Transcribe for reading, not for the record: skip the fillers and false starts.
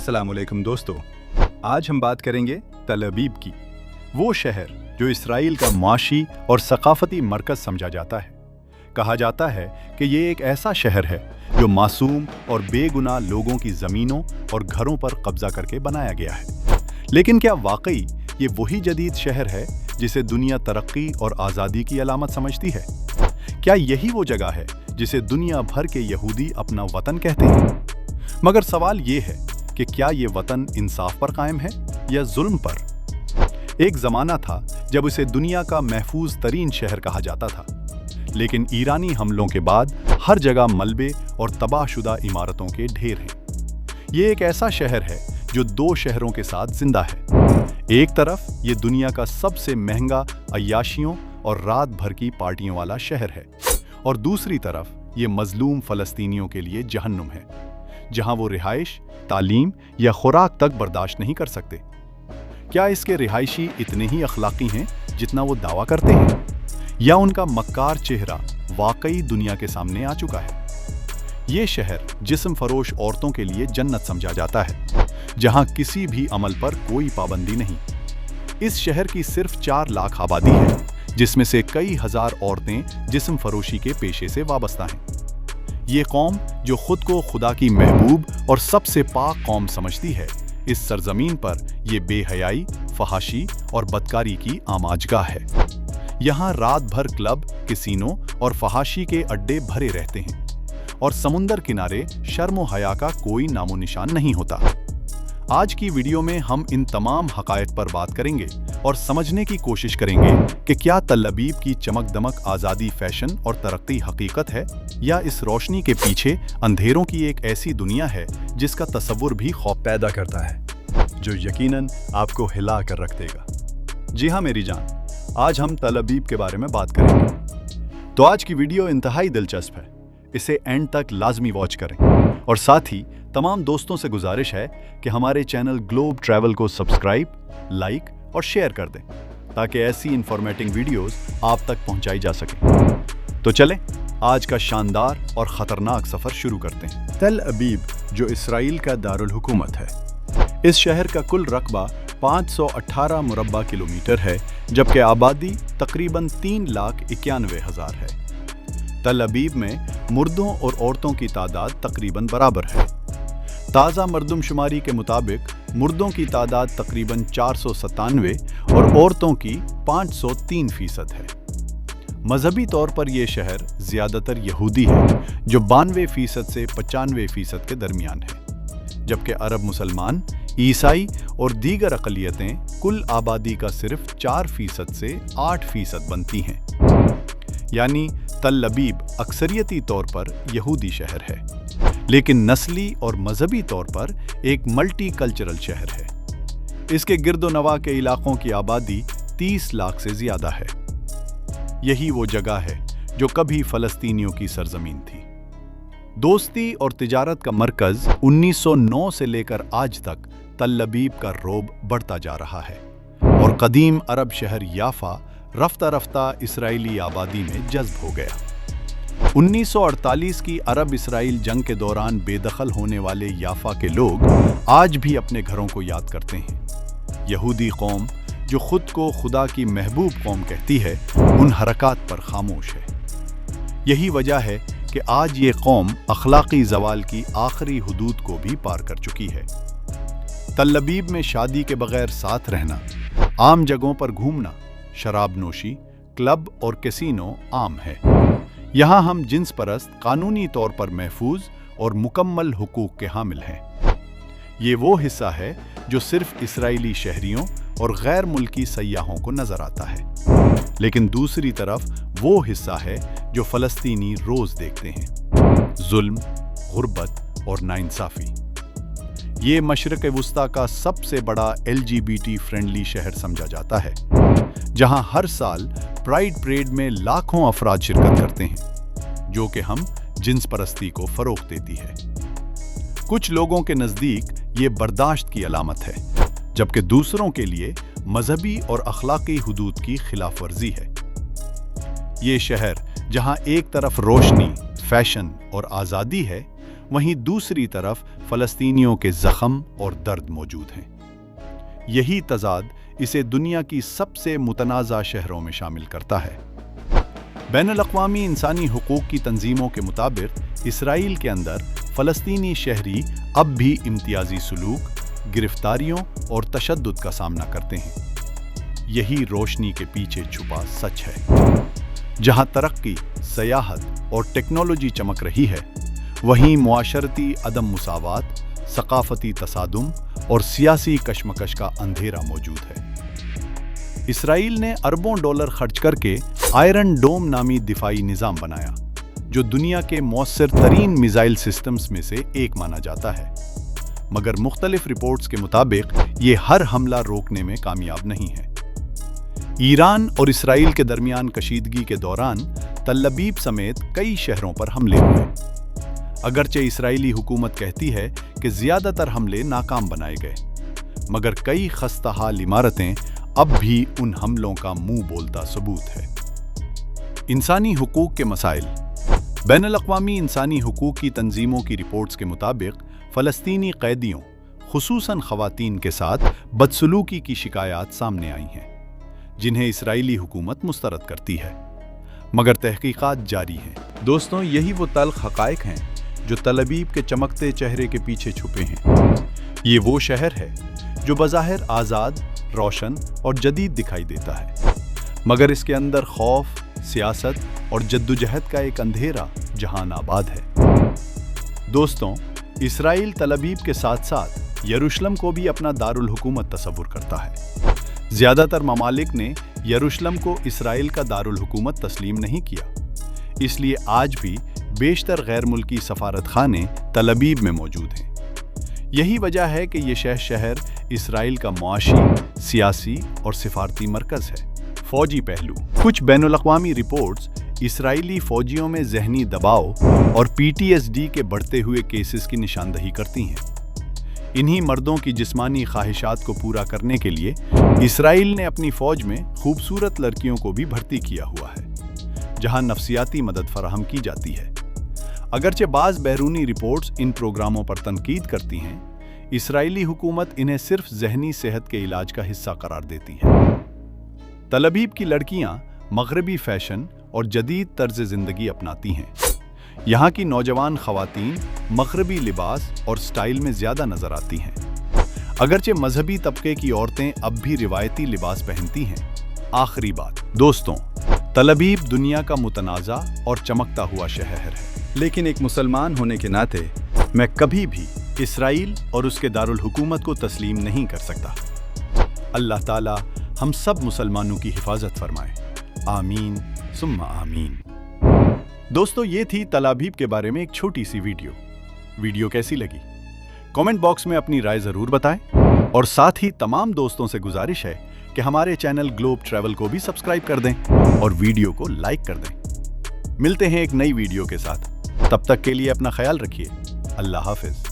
अस्सलाम वालेकुम दोस्तों, आज हम बात करेंगे तल अबीब की। वो शहर जो इसराइल का मुआशी और सकाफती मरकज़ समझा जाता है। कहा जाता है कि ये एक ऐसा शहर है जो मासूम और बेगुनाह लोगों की ज़मीनों और घरों पर कब्जा करके बनाया गया है। लेकिन क्या वाकई ये वही जदीद शहर है जिसे दुनिया तरक्की और आज़ादी की अलामत समझती है? क्या यही वो जगह है जिसे दुनिया भर के यहूदी अपना वतन कहते हैं? मगर सवाल ये है कि क्या ये वतन इंसाफ पर कायम है या जुल्म पर? एक ज़माना था जब इसे दुनिया का महफूज तरीन शहर कहा जाता था, लेकिन ईरानी हमलों के बाद हर जगह मलबे और तबाहशुदा इमारतों के ढेर हैं। ये एक ऐसा शहर है जो दो शहरों के साथ जिंदा है। एक तरफ ये दुनिया का सबसे महंगा अय्याशियों और रात भर की पार्टियों वाला शहर है, और दूसरी तरफ ये मजलूम फ़लस्तीनियों के लिए जहन्नुम है, जहां वो रिहाइश, तालीम या खुराक तक बर्दाश्त नहीं कर सकते। क्या इसके रिहायशी इतने ही अखलाकी हैं जितना वो दावा करते हैं, या उनका मक्कार चेहरा वाकई दुनिया के सामने आ चुका है? ये शहर जिस्म फरोश औरतों के लिए जन्नत समझा जाता है, जहां किसी भी अमल पर कोई पाबंदी नहीं। इस शहर की सिर्फ 4 लाख आबादी है, जिसमें से कई हजार औरतें जिस्म फरोशी के पेशे से वाबस्ता हैं। ये कौम जो खुद को खुदा की महबूब और सबसे पाक कौम समझती है, इस सरजमीन पर ये बेहयाई, फहाशी और बदकारी की आमाजगाह है। यहाँ रात भर क्लब, कैसीनो और फहाशी के अड्डे भरे रहते हैं, और समुंदर किनारे शर्म व हया का कोई नामो निशान नहीं होता। आज की वीडियो में हम इन तमाम हकायक पर बात करेंगे और समझने की कोशिश करेंगे कि क्या तल अबीब की चमक दमक आज़ादी, फैशन और तरक्की हकीकत है, या इस रोशनी के पीछे अंधेरों की एक ऐसी दुनिया है जिसका तसव्वुर भी खौफ पैदा करता है, जो यकीनन आपको हिला कर रख देगा। जी हाँ मेरी जान, आज हम तल अबीब के बारे में बात करेंगे। तो आज की वीडियो इंतहाई दिलचस्प है, इसे एंड तक लाजमी वॉच करें, और साथ ही तमाम दोस्तों से गुजारिश है कि हमारे चैनल ग्लोब ट्रैवल को सब्सक्राइब, लाइक और शेयर कर दें, ताकि ऐसी इंफॉर्मेटिव वीडियोस आप तक पहुंचाई जा सके। तो चलें आज का शानदार और ख़तरनाक सफ़र शुरू करते हैं। तल अबीब जो इसराइल का दारुल हुकूमत है। इस शहर का कुल रकबा 518 मुरब्बा किलोमीटर है, जबकि आबादी तकरीबन 3,91,000 है। तल अबीब में मुर्दों और औरतों की तादाद तकरीबन बराबर है। ताज़ा मरदमशुमारी के मुताबिक मुर्दों की तादाद तकरीबन 497 और औरतों की 503% है। मजहबी तौर पर यह शहर ज़्यादातर यहूदी है, जो 92% से 95% के दरमियान है, जबकि अरब मुसलमान, ईसाई और दीगर अक़लियतें कुल आबादी का सिर्फ 4% से 8% बनती हैं। यानी तल अबीब अक्सरियती तौर पर यहूदी शहर है, लेकिन नस्ली और मजहबी तौर पर एक मल्टी कल्चरल शहर है। इसके गिरदो नवा के इलाकों की आबादी 30 लाख से ज्यादा है। यही वो जगह है जो कभी फ़लस्तीनियों की सरजमीन थी। दोस्ती और तिजारत का मरकज़ 1909 से लेकर आज तक तल अबीब का रोब बढ़ता जा रहा है, और कदीम अरब शहर याफा रफ्ता रफ्ता इसराइली आबादी में जज्ब हो गया। 1948 की अरब इसराइल जंग के दौरान बेदखल होने वाले याफा के लोग आज भी अपने घरों को याद करते हैं। यहूदी कौम जो खुद को खुदा की महबूब कौम कहती है, उन हरकात पर खामोश है। यही वजह है कि आज ये कौम अखलाकी ज़वाल की आखिरी हुदूद को भी पार कर चुकी है। तल अबीब में शादी के बगैर साथ रहना, आम जगहों पर घूमना, शराब नोशी, क्लब और कैसीनो आम है। यहाँ हम जिन्स परस्त कानूनी तौर पर महफूज और मुकम्मल हुकूक के हामिल हैं। ये वो हिस्सा है जो सिर्फ इसराइली शहरियों और गैर मुल्की सयाहों को नजर आता है, लेकिन दूसरी तरफ वो हिस्सा है जो फ़लस्तीनी रोज देखते हैं: जुल्म, गुर्बत और नाइंसाफ़ी। ये मशरिक़ वुस्ता का सबसे बड़ा LGBT फ्रेंडली शहर समझा जाता है, जहां हर साल प्राइड परेड में लाखों अफराद शिरकत करते हैं, जो कि हम जिन्स परस्ती को फ़रोग़ देती है। कुछ लोगों के नज़दीक ये बर्दाश्त की अलामत है, जबकि दूसरों के लिए मजहबी और अखलाकी हुदूद की खिलाफ वर्जी है। ये शहर जहां एक तरफ रोशनी, फैशन और आज़ादी है, वहीं दूसरी तरफ फ़लस्तीनियों के ज़ख्म और दर्द मौजूद हैं। यही तज़ाद इसे दुनिया की सबसे मुतनाज़ा शहरों में शामिल करता है। बैनुल-अक़वामी इंसानी हुकूक की तंजीमों के मुताबिक इसराइल के अंदर फ़लस्तीनी शहरी अब भी इम्तियाजी सुलूक, गिरफ्तारियों और तशद्दुद का सामना करते हैं। यही रोशनी के पीछे छुपा सच है। जहां तरक्की, सयाहत और टेक्नोलॉजी चमक रही है, वहीं मुआशरती अदम मुसावात, सकाफती तसादुम और सियासी कशमकश का अंधेरा मौजूद है। इसराइल ने अरबों डॉलर खर्च करके आयरन डोम नामी दिफाई निज़ाम बनाया, जो दुनिया के मौसर तरीन मिसाइल सिस्टम्स में से एक माना जाता है। मगर मुख्तलिफ रिपोर्ट्स के मुताबिक ये हर हमला रोकने में कामयाब नहीं है। ईरान और इसराइल के दरमियान कशीदगी के दौरान तल अबीब समेत कई शहरों पर हमले हुए। अगरचे इसराइली हुकूमत कहती है कि ज़्यादातर हमले नाकाम बनाए गए, मगर कई खस्ताहाल इमारतें अब भी उन हमलों का मुंह बोलता सबूत है। इंसानी हुकूक के मसाइल। बैनुल-अक़वामी इंसानी हुकूक की तंजीमों की रिपोर्ट्स के मुताबिक फ़लस्तीनी कैदियों, खुसूसन ख़वातीन के साथ बदसलूकी की शिकायत सामने आई हैं, जिन्हें इसराइली हुकूमत मुस्तरद करती है, मगर तहकीकात जारी हैं। दोस्तों, यही वो तल्ख़ हक़ाइक़ हैं जो तल अबीब के चमकते चेहरे के पीछे छुपे हैं। ये वो शहर है जो बज़ाहिर आज़ाद, रोशन और जदीद दिखाई देता है, मगर इसके अंदर खौफ, सियासत और जद्दोजहद का एक अंधेरा जहान आबाद है। दोस्तों, इसराइल तल अबीब के साथ साथ यरूशलेम को भी अपना दारुल हुकूमत तस्वुर करता है। ज़्यादातर ममालिक ने यरूशलेम को इसराइल का दारुल हुकूमत तस्लीम नहीं किया, इसलिए आज भी बेशतर गैर मुल्की सफारतखाने तल अबीब में मौजूद हैं। यही वजह है कि ये शहर इसराइल का मुआशी, सियासी और सिफारती मरकज़ है। फ़ौजी पहलू। कुछ बैनुल-अक़वामी रिपोर्ट्स इसराइली फ़ौजियों में ज़हनी दबाव और PTSD के बढ़ते हुए केसेस की निशानदही करती हैं। इन्हीं मर्दों की जिस्मानी ख्वाहिशात को पूरा करने के लिए इसराइल ने अपनी फ़ौज में खूबसूरत लड़कियों को भी भर्ती किया हुआ है, जहां नफ्सियाती मदद फराहम की जाती है। अगरचे बाज़ बैरूनी रिपोर्ट्स इन प्रोग्रामों पर तनकीद करती हैं, इसराइली हुकूमत इन्हें सिर्फ ज़हनी सेहत के इलाज का हिस्सा करार देती है। तल अबीब की लड़कियां मग़रिबी फ़ैशन और जदीद तर्ज़ ज़िंदगी अपनाती हैं। यहाँ की नौजवान ख़वातीन मग़रिबी लिबास और स्टाइल में ज़्यादा नज़र आती हैं, अगरचे मजहबी तबके की औरतें अब भी रिवायती लिबास पहनती हैं। आखिरी बात दोस्तों, तल अबीब दुनिया का मुतनाज़ा और चमकता हुआ शहर है, लेकिन एक मुसलमान होने के नाते मैं कभी भी इसराइल और उसके दारुल हुकूमत को तस्लीम नहीं कर सकता। अल्लाह ताला हम सब मुसलमानों की हिफाजत फरमाए। आमीन सुम्मा आमीन। दोस्तों, ये थी तल अबीब के बारे में एक छोटी सी वीडियो कैसी लगी? कमेंट बॉक्स में अपनी राय ज़रूर बताएं और साथ ही तमाम दोस्तों से गुजारिश है कि हमारे चैनल ग्लोब ट्रैवल को भी सब्सक्राइब कर दें और वीडियो को लाइक कर दें। मिलते हैं एक नई वीडियो के साथ, तब तक के लिए अपना ख्याल रखिए। अल्लाह हाफ़िज़।